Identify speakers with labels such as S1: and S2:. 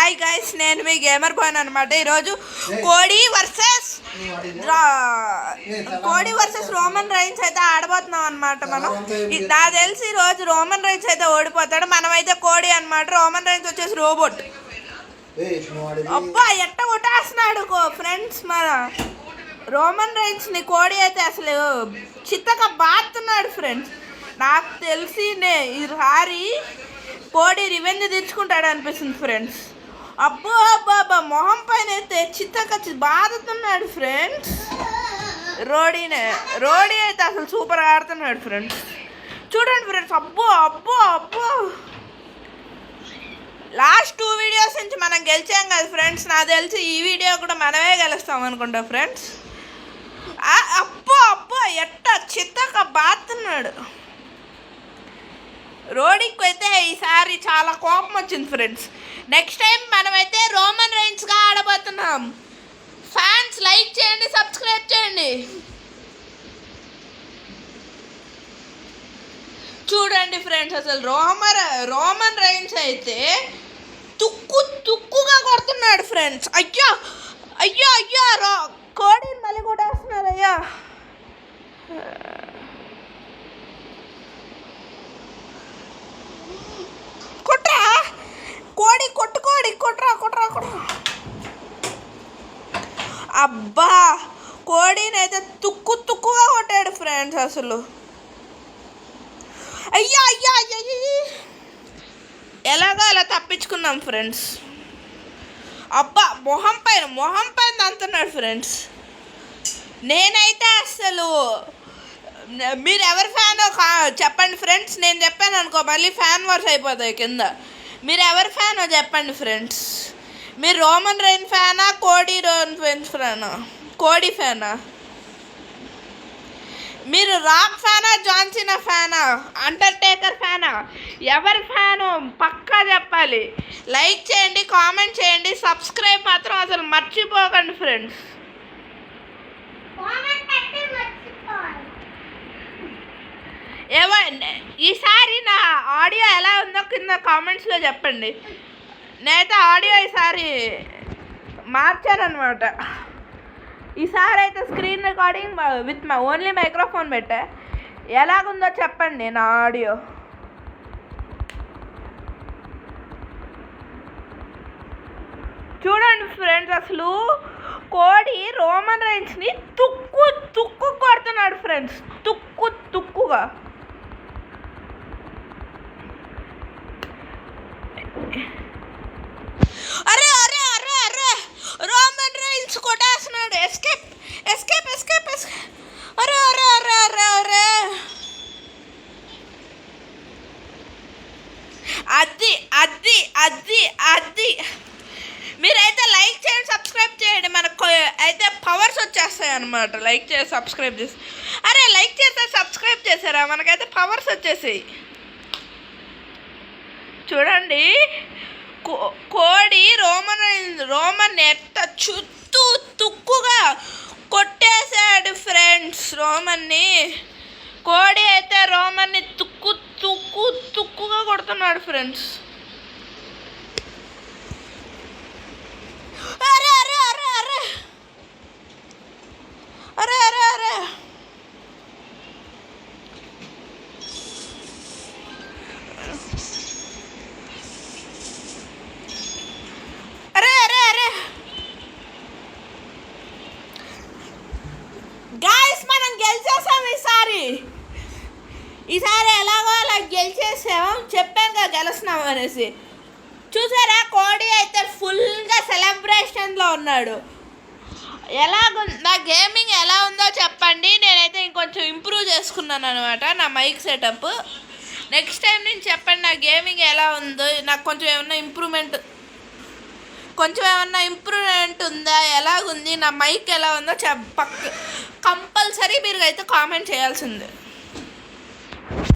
S1: Hi guys, నేను మీ gamer bye అనమాట. ఈరోజు కోడి వర్సెస్ రోమన్ రైన్స్ అయితే ఆడబోతున్నాం అనమాట. మనం నాకు తెలిసి ఈరోజు రోమన్ రైన్స్ అయితే ఓడిపోతాడు, మనమైతే కోడి అనమాట. రోమన్ రైన్స్ వచ్చేసి రోబోట్. అబ్బా ఎట్ట కొట్టేస్తున్నాడు ఫ్రెండ్స్. మన రోమన్ రైన్స్ని కోడి అయితే అసలు చిత్తగా బాతున్నాడు ఫ్రెండ్స్. నాకు తెలిసి ఈసారి కోడి రివెంజ్ తెచ్చుకుంటాడు అనిపిస్తుంది ఫ్రెండ్స్. అబ్బో అబ్బా మొహం పైన అయితే చిత్తకచ్చి బాధతున్నాడు ఫ్రెండ్స్. రోడీ అయితే అసలు సూపర్ ఆడుతున్నాడు ఫ్రెండ్స్. చూడండి ఫ్రెండ్స్, అబ్బో అబ్బో అబ్బో లాస్ట్ 2 వీడియోస్ నుంచి మనం గెలిచాం కదా ఫ్రెండ్స్. నాకు తెలిసి ఈ వీడియో కూడా మనమే గెలుస్తాం అనుకుంటా ఫ్రెండ్స్. అబ్బో అబ్బో ఎట్ట చిత్తగా బాతున్నాడు. రోడీకి అయితే ఈసారి చాలా కోపం వచ్చింది ఫ్రెండ్స్. నెక్స్ట్ టైం మనమైతే రోమన్ రైన్స్గా ఆడబోతున్నాం. ఫ్యాన్స్ లైక్ చేయండి, సబ్స్క్రైబ్ చేయండి. చూడండి ఫ్రెండ్స్, అసలు రోమన్ రైన్స్ అయితే తుక్కుగా కొడుతున్నాడు ఫ్రెండ్స్. అయ్యో అయ్యో అయ్యో కోడిని మళ్ళీ కొట్టేస్తున్నారు. అయ్యా కొట్రా కోడి, కొట్టరా. అబ్బా కోడిని అయితే తుక్కుగా కొట్టాడు ఫ్రెండ్స్. అసలు అయ్యా ఎలాగో అలా తప్పించుకున్నాం ఫ్రెండ్స్. అబ్బా మొహం పైన అంటున్నాడు ఫ్రెండ్స్. నేనైతే అసలు మీరు ఎవరి ఫ్యానో చెప్పండి ఫ్రెండ్స్. నేను చెప్పాను అనుకో మళ్ళీ ఫ్యాన్ వార్స్ అయిపోతాయి కింద. మీరు ఎవరి ఫ్యానో చెప్పండి ఫ్రెండ్స్. మీరు రోమన్ రైన్ ఫ్యానా, కోడి ఫ్యానా? మీరు రాక్ ఫ్యానా, జాన్ సీనా ఫ్యానా, అండర్టేకర్ ఫ్యానా? ఎవరి ఫ్యాను పక్కా చెప్పాలి. లైక్ చేయండి, కామెంట్ చేయండి, సబ్స్క్రైబ్ మాత్రం అసలు మర్చిపోకండి ఫ్రెండ్స్. ఈసారి నా ఆడియో ఎలా ఉందో కింద కామెంట్స్లో చెప్పండి. నేనైతే ఆడియో ఈసారి మార్చానమాట. ఈసారి అయితే screen recording with my only microphone పెట్టా. ఎలాగుందో చెప్పండి నా ఆడియో. చూడండి ఫ్రెండ్స్, అసలు కోడి రోమన్ రైన్స్ని తుక్కు కొడుతున్నాడు ఫ్రెండ్స్. తుక్కుగా. అరే రోమన్ రైన్స్ కొట్టేస్తున్నాడు. ఎస్కేప్. అరే అది మీరైతే లైక్ చేయండి, సబ్స్క్రైబ్ చేయండి. మనకు అయితే పవర్స్ వచ్చేస్తాయి అన్నమాట. లైక్ చేసి సబ్స్క్రైబ్ చేసి లైక్ చేస్తే సబ్స్క్రైబ్ చేసారా, మనకైతే పవర్స్ వచ్చేసాయి. చూడండి కోడి రోమన్ ఎట్ట చుట్టూ తుక్కుగా కొట్టేశాడు ఫ్రెండ్స్ రోమన్ని. కోడి అయితే రోమన్ని తుక్కుగా కొడుతున్నాడు ఫ్రెండ్స్. అరే గాయ్స్, మనం గెలిచేసాం ఈసారి ఎలాగో అలా గెలిచేసాం. చెప్పాను కదా గెలుస్తున్నాం అనేసి. చూసారా కోడి అయితే ఫుల్గా సెలబ్రేషన్లో ఉన్నాడు. నా గేమింగ్ ఎలా ఉందో చెప్పండి. నేనైతే ఇంకొంచెం ఇంప్రూవ్ చేసుకున్నాను అనమాట నా మైక్ సెటప్. నెక్స్ట్ టైం నేను చెప్పండి నా గేమింగ్ ఎలా ఉందో. నాకు కొంచెం ఏమన్నా ఇంప్రూవ్మెంట్ ఉందా, ఎలాగుంది, నా మైక్ ఎలా ఉందో కంపల్సరీ మీరు అయితే కామెంట్ చేయాల్సిందే.